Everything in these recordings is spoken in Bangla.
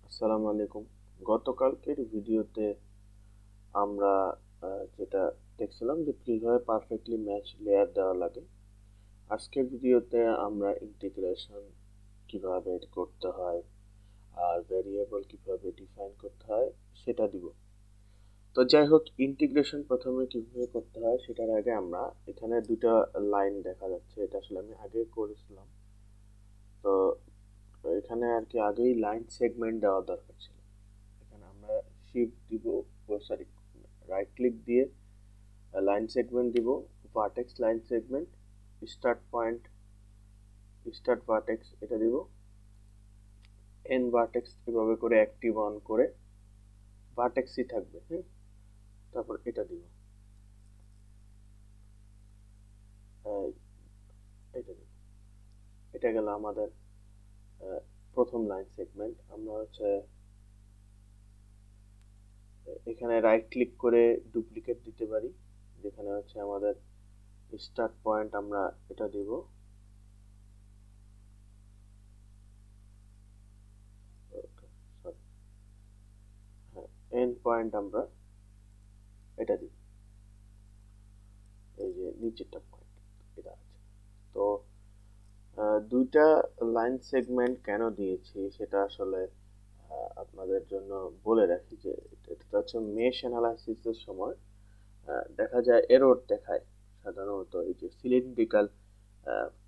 আসসালামু আলাইকুম। গতকালকের ভিডিওতে আমরা যেটা দেখছিলাম যে কিভাবে পারফেক্টলি ম্যাচ লেয়ার দেওয়া লাগে। আজকের ভিডিওতে আমরা ইন্টিগ্রেশন কিভাবে করতে হয় আর ভেরিয়েবল কিভাবে ডিফাইন করতে হয় সেটা দিব। তো যাই হোক, ইন্টিগ্রেশন প্রথমে কিভাবে করতে হয় সেটার আগে আমরা এখানে দুটো লাইন দেখা যাচ্ছে, এটা আসলে আমি আগে করেছিলাম। তো এখানে আর কি আগেই লাইন সেগমেন্ট দেওয়া দরকার ছিল। এখানে আমরা শিফট দিব, সরি, রাইট ক্লিক দিয়ে লাইন সেগমেন্ট দিব, vertex line segment, start point, start vertex এটা দিব, এন ভার্টেক্স এভাবে করে অ্যাক্টিভ অন করে ভার্টেক্সই থাকবে। হ্যাঁ, তারপর এটা দিব, এটা দিব। এটা গেল আমাদের প্রথম লাইন সেগমেন্ট। আমরা হচ্ছে এখানে রাইট ক্লিক করে ডুপ্লিকেট দিতে পারি, যেখানে হচ্ছে আমাদের স্টার্ট পয়েন্ট আমরা এটা দিব, এন্ড পয়েন্ট আমরা এটা দিব, এই যে নিচেরটা পয়েন্ট এটা আছে। তো দুইটা লাইন সেগমেন্ট কেন দিয়েছি সেটা আসলে আপনাদের জন্য বলে রাখি যে এটা হচ্ছে মেশ অ্যানালাইসিসের সময় দেখা যায় এরর দেখায় সাধারণত এই যে সিলিন্ড্রিক্যাল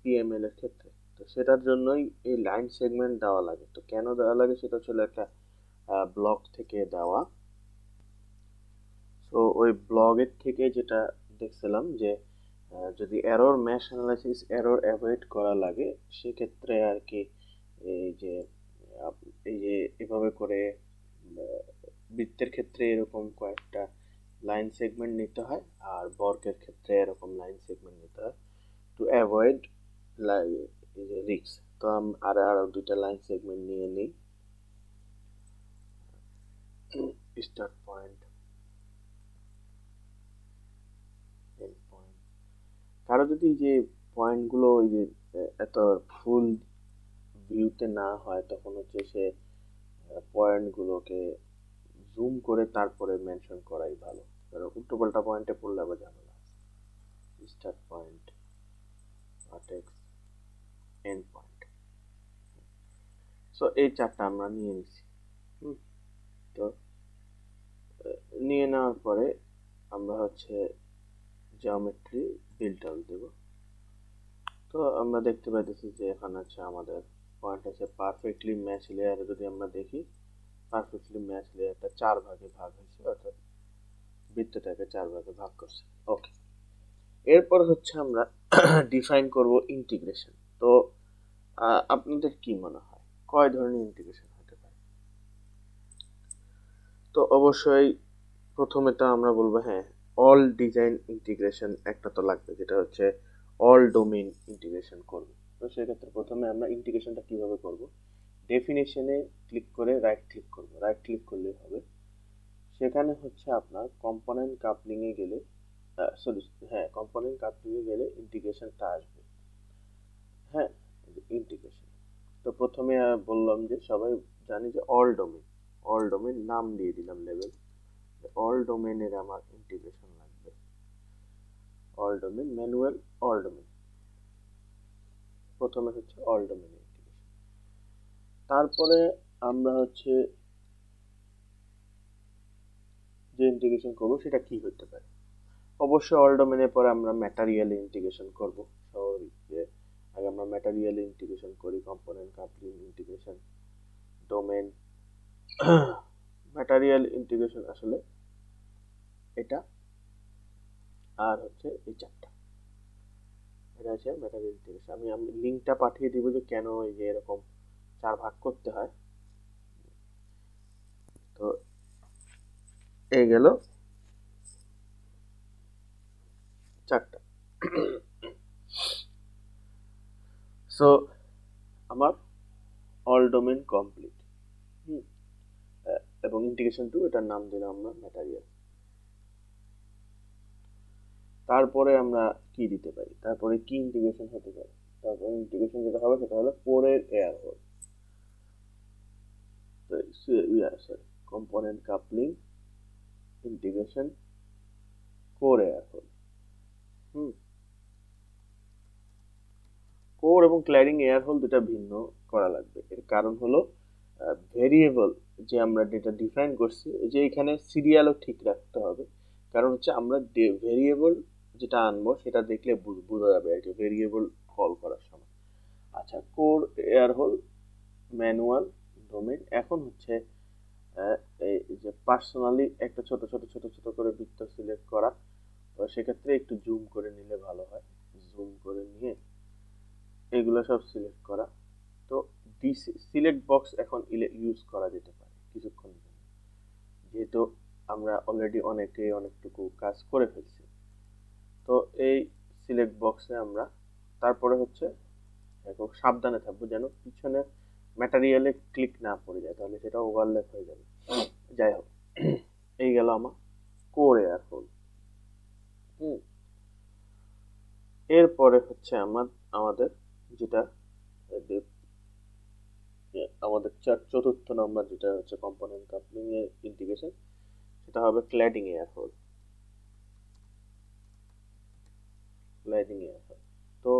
পিএমএল এর ক্ষেত্রে। তো সেটার জন্যই এই লাইন সেগমেন্ট দেওয়া লাগে। তো কেন দেওয়া লাগে সেটা হচ্ছে একটা ব্লগ থেকে দেওয়া। তো ওই ব্লগের থেকে যেটা দেখছিলাম যে যদি error mash analysis error avoid করা লাগে সেক্ষেত্রে আর কি এই যে এই যে এভাবে করে বৃত্তের ক্ষেত্রে এরকম কয়েকটা লাইন সেগমেন্ট নিতে হয়, আর বর্গের ক্ষেত্রে এরকম লাইন সেগমেন্ট নিতে হয় টু অ্যাভয়েড রিস্ক। তো আরো দুইটা লাইন সেগমেন্ট নিয়ে নিই, স্টার্ট পয়েন্ট, এন্ড পয়েন্ট। কারো যদি যে পয়েন্টগুলো ওই যে এত ফুল ভিউতে না হয় তখন হচ্ছে সে পয়েন্টগুলোকে জুম করে তারপরে মেনশন করাই ভালো, কারণ উল্টোপাল্টা পয়েন্টে পড়লে আবার ঝামেলা। Start point, vertex, end point. So এই চারটা আমরা নিয়ে নিছি। তো নিয়ে নেওয়ার পরে আমরা হচ্ছে জিওমেট্রি বিল্ড আউট দেব। তো আমরা দেখতে পাইতেছি যে এখানে হচ্ছে আমাদের পয়েন্ট আছে পারফেক্টলি ম্যাচ লেয়ারে। যদি আমরা দেখি পারফেক্টলি ম্যাচ লেয়ারটা 4 ভাগে ভাগ হয়েছে, অর্থাৎ বৃত্তটাকে 4 ভাগে ভাগ করছে। ওকে, এরপর হচ্ছে আমরা ডিফাইন করব ইন্টিগ্রেশন। তো আপনাদের কি মনে হয় কয় ধরনের ইন্টিগ্রেশন হতে পারে? তো অবশ্যই প্রথমে তো আমরা বলবো হ্যাঁ, অল ডিজাইন ইন্টিগ্রেশন একটা তো লাগবে, যেটা হচ্ছে অল ডোমেইন ইন্টিগ্রেশন করবে। তো সেক্ষেত্রে প্রথমে আমরা ইন্টিগ্রেশনটা কিভাবে করব, ডেফিনেশনে ক্লিক করে রাইট ক্লিক করব, রাইট ক্লিক করলে হবে। সেখানে হচ্ছে আপনার কম্পোনেন্ট কাপলিং এ গেলে সরি, হ্যাঁ, কম্পোনেন্ট কাপলিং এ গেলে ইন্টিগ্রেশনটা আসবে। হ্যাঁ, ইন্টিগ্রেশন। তো প্রথমে বললাম যে সবাই জানি যে অল ডোমেইন, অল ডোমেইন নাম দিয়ে দিলাম লেভেল, অল ডোমেইনের আমার ইন্টিগ্রেশন লাগবে। All domain manual, all domain, প্রথমে হচ্ছে অল ডোমেইন ইন্টিগ্রেশন। তারপরে আমরা হচ্ছে যে ইন্টিগ্রেশন করব সেটা কি হতে পারে। অবশ্যই অল ডোমেইনের পরে আমরা ম্যাটেরিয়াল ইন্টিগ্রেশন করব। স্বাভাবিক যে আগে আমরা ম্যাটেরিয়াল ইন্টিগ্রেশন করি, component coupling integration, domain, material integration আসলে এটা, আর হচ্ছে এই চারটা, এটা হচ্ছে ম্যাটেরিয়াল ইন্টিগ্রেশন। আমি লিঙ্কটা পাঠিয়ে দিব যে কেন এই যে এরকম 4 ভাগ করতে হয়। তো এই গেল চারটা। সো আমার অল ডোমেইন কমপ্লিট। এবং ইন্টিগ্রেশন টু এটার নাম দিলাম আমরা ম্যাটেরিয়াল। তারপরে আমরা কি দিতে পারি, তারপরে কি ইন্টিগ্রেশন হতে পারে, তারপরে ইন্টিগ্রেশন যেটা হবে সেটা হলো কোরের air whole. Component coupling integration core air whole. Core এবং ক্ল্যাডিং এয়ার হোল দুটা ভিন্ন করা লাগবে। এর কারণ হলো ভেরিয়েবল যে আমরা ডেটা ডিফাইন করছি, যে এখানে সিরিয়ালও ঠিক রাখতে হবে। কারণ হচ্ছে আমরা ভেরিয়েবল যেটা আনবো সেটা দেখলে বোঝা যাবে আর কি ভেরিয়েবল কল করার সময়। আচ্ছা, core air whole manual domain. এখন হচ্ছে এই যে পার্সোনালি একটা ছোট ছোট ছোট ছোট করে বৃত্ত সিলেক্ট করা, তো সেক্ষেত্রে একটু জুম করে নিলে ভালো হয়। জুম করে নিয়ে এগুলো সব সিলেক্ট করা। তো সিলেক্ট বক্স এখন ইউজ করা যেতে পারে কিছুক্ষণ জন্য, যেহেতু আমরা অলরেডি অনেকটুকু কাজ করে ফেলছি। তো এই সিলেক্ট বক্সে আমরা তারপরে হচ্ছে খুব সাবধানে থাকবো যেন পিছনে ম্যাটেরিয়ালে ক্লিক না পড়ে যায়, তাহলে সেটা ওভারল্যাপ হয়ে যাবে। যাই হোক, এই গেল আমার কোর এয়ার হোল। এরপরে হচ্ছে আমাদের যেটা আমাদের চতুর্থ নম্বর যেটা হচ্ছে কম্পোনেন্ট কাপলিং এর ইন্টিগ্রেশন, সেটা হবে cladding air whole. Cladding air whole, তো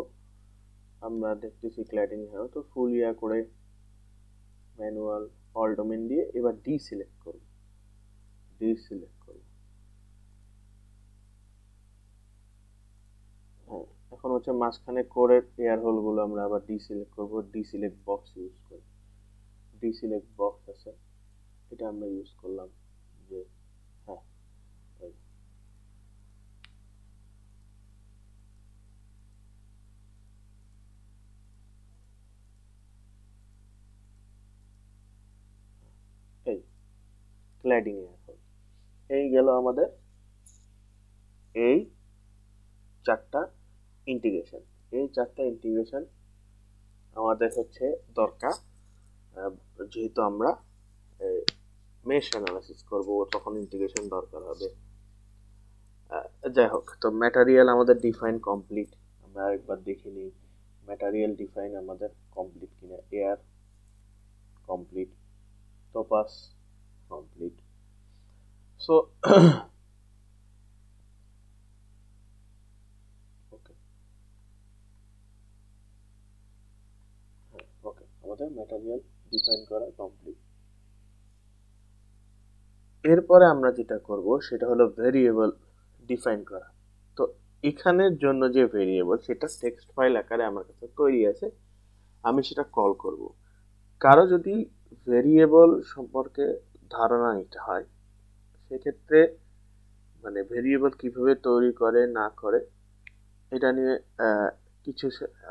আমরা দেখতেছি ক্ল্যাডিং এয়ার হোল। তো ফুল ইয়া করে ম্যানুয়াল অল ডোমেন দিয়ে এবার ডি সিলেক্ট করব। হ্যাঁ, এখন হচ্ছে মাঝখানে কোরের এয়ার হোল গুলো আমরা আবার ডি সিলেক্ট করব। ডি সিলেক্ট বক্স ইউজ করি। ডি সিলেক্ট বক্স আছে, এটা আমরা ইউজ করলাম যে হ্যাঁ এই ক্ল্যাডিং এয়ার হোল। এই গেল আমাদের এই চারটা ইন্টিগ্রেশন। এই চারটা ইন্টিগ্রেশন আমাদের হচ্ছে দরকার, যেহেতু আমরা মেশ অ্যানালাইসিস করব তখন ইন্টিগ্রেশন দরকার হবে। যাই হোক, তো ম্যাটেরিয়াল আমাদের ডিফাইন কমপ্লিট। আমরা আরেকবার দেখে নিই ম্যাটেরিয়াল ডিফাইন আমাদের কমপ্লিট কিনা। Air complete, topaz complete. So okay, আমাদের ম্যাটেরিয়াল ডিফাইন করা কমপ্লিট। এরপরে আমরা যেটা করব সেটা হলো ভেরিয়েবল ডিফাইন করা। তো এখানের জন্য যে ভেরিয়েবল সেটা টেক্সট ফাইল আকারে আমার কাছে তৈরি আছে, আমি সেটা কল করব। কারো যদি ভেরিয়েবল সম্পর্কে ধারণা নিতে হয়, সেক্ষেত্রে মানে ভেরিয়েবল কিভাবে তৈরি করে না করে এটা নিয়ে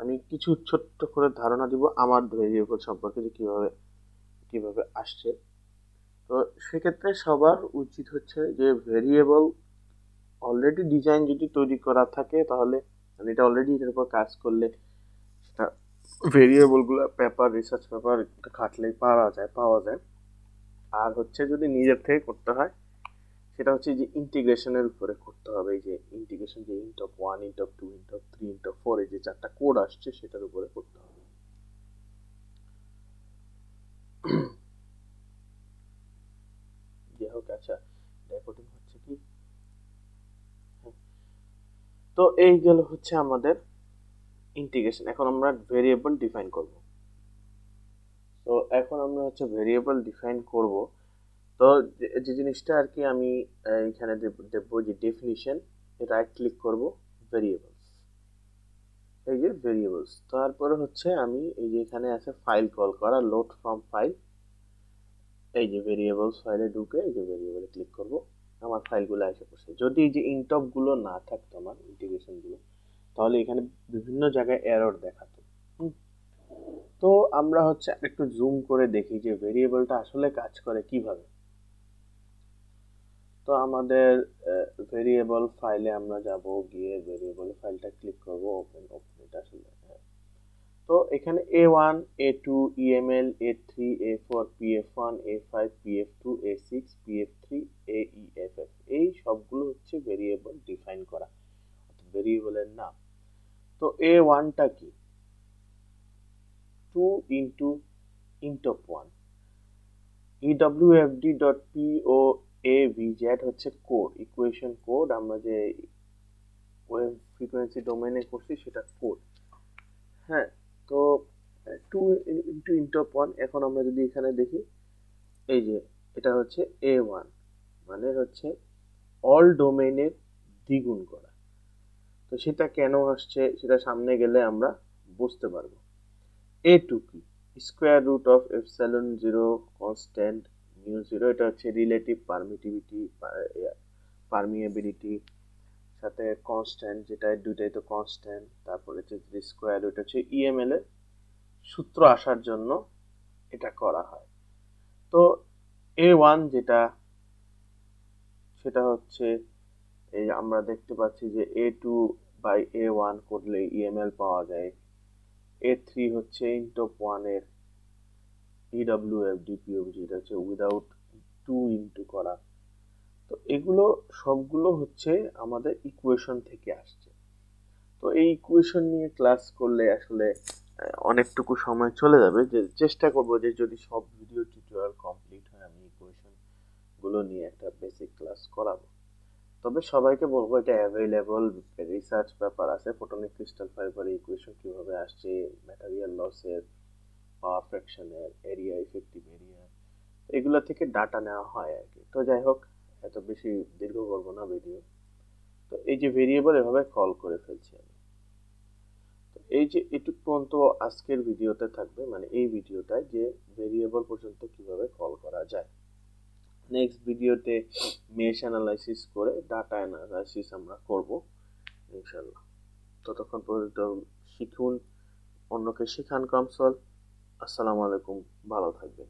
আমি কিছু ছোট্ট করে ধারণা দিব আমার ভেরিয়েবল সম্পর্কে, যে কিভাবে আসছে। তো সেক্ষেত্রে সবার উচিত হচ্ছে যে ভেরিয়েবল অলরেডি ডিজাইন যদি তৈরি করা থাকে, তাহলে মানে এটা অলরেডি এটার উপর কাজ করলে সেটা ভেরিয়েবলগুলো রিসার্চ পেপার খাটলেই পাওয়া যায়। আর হচ্ছে যদি নিজের থেকে করতে হয়, সেটা হচ্ছে যে ইন্টিগ্রেশনের উপরে করতে হবে। এই যে ইন্টিগ্রেশন, যে ইন্টপ 1, ইন্টপ 2, ইন্টপ 3, ইন্টপ 4 এই যে চারটা কোড আসছে সেটার উপরে করতে হবে। যাই হোক, আচ্ছা রেকর্ডিং হচ্ছে কি? তো এই গেল হচ্ছে আমাদের ইন্টিগ্রেশন। এখন আমরা ভেরিয়েবল ডিফাইন করব। তো এখন আমরা হচ্ছে ভেরিয়েবল ডিফাইন করব। তো যে জিনিসটা আর কি আমি এখানে দেবো যে ডেফিনিশন, রাইট ক্লিক করব, ভেরিয়েবলস। এই যে ভেরিয়েবলস, তারপরে হচ্ছে আমি এই যে এখানে আছে ফাইল কল করা, লোড ফ্রম ফাইল। এই যে ভেরিয়েবলস ফাইলে ঢুকে এই যে ভেরিয়েবলে ক্লিক করব, আমার ফাইলগুলো এসে পড়ছে। যদি এই যে ইনটপ গুলো না থাকতো আমার ইন্টিগ্রেশন গুলো, তাহলে এখানে বিভিন্ন জায়গায় এরর দেখাতো। তো আমরা হচ্ছে একটু জুম করে দেখি যে ভেরিয়েবলটা আসলে কাজ করে কিভাবে। তো আমাদের ভেরিয়েবল ফাইলে আমরা যাব, গিয়ে ভেরিয়েবল ফাইলটা ক্লিক করব, ওপেন এটা আসলে। তো এখানে A1, A2, EML, A3, A4, PF1, A5, PF2, A6, PF3, AEFF এই সবগুলো হচ্ছে ভেরিয়েবল ডিফাইন করা, ভেরিয়েবলের নাম। তো A1টা কি? 2 ইন্টু ইন্টপ 1। ewfd.poavz হচ্ছে কোড, ইকুয়েশন কোড। আমরা যে ওয়েভ ফ্রিকোয়েন্সি ডোমেইনে করছি সেটা কোড। হ্যাঁ, তো 2 * এখন আমরা যদি এখানে দেখি, এই যে এটা হচ্ছে A1, মানে হচ্ছে অল ডোমেইনের দ্বিগুণ করা। তো সেটা কেন আসছে সেটা সামনে গেলে আমরা বুঝতে পারবো। A2 কি? Square root of epsilon zero constant mu zero, এটা হচ্ছে রিলেটিভ পারমিটিভিটি, পারমিয়েবিলিটি, সাথে কনস্ট্যান্ট, যেটা দুইটাই তো কনস্ট্যান্ট। তারপরে হচ্ছে স্কোয়ার রুট হচ্ছে ইএমএল এর সূত্র আসার জন্য এটা করা হয়। তো A1 যেটা, সেটা হচ্ছে এই আমরা দেখতে পাচ্ছি যে A2/A1 করলে ইএমএল পাওয়া যায়। A3 হচ্ছে *1 এর EWF/DPOV, যেটা হচ্ছে উইদাউট 2 ইন্টু করা। তো এগুলো সবগুলো হচ্ছে আমাদের ইকুয়েশন থেকে আসছে। তো এই ইকুয়েশন নিয়ে ক্লাস করলে আসলে অনেকটুকু সময় চলে যাবে। যে চেষ্টা করব যে যদি সব ভিডিও টিউটোরিয়াল কমপ্লিট হয় আমি ইকুয়েশন গুলো নিয়ে একটা বেসিক ক্লাস করাবো। তবে সবাইকে বলবো এটা অ্যাভেলেবল রিসার্চ পেপার আছে, ফোটনিক ক্রিস্টাল ফাইবার ইকুয়েশন কিভাবে আসছে, ম্যাটেরিয়াল লসের, পাওয়ার ফ্র্যাকশনের, এরিয়া, ইফেক্টিভ এরিয়া, এগুলো থেকে ডাটা নেওয়া হয় আর কি। তো যাই হোক, এত বেশি দীর্ঘ করবো না ভিডিও। তো এই যে ভেরিয়েবল এভাবে কল করে ফেলছি আমি। তো এই যে এটুক পর্যন্ত আজকের ভিডিওতে থাকবে, মানে এই ভিডিওটায় যে ভেরিয়েবল পর্যন্ত কিভাবে কল করা যায়। নেক্সট ভিডিওতে মেশ অ্যানালাইসিস করে ডাটা অ্যানালাইসিস আমরা করব ইনশাআল্লাহ। ততক্ষণ পর্যন্ত শিখুন, অন্যকে শেখান কমসল। আসসালামু আলাইকুম, ভালো থাকবেন।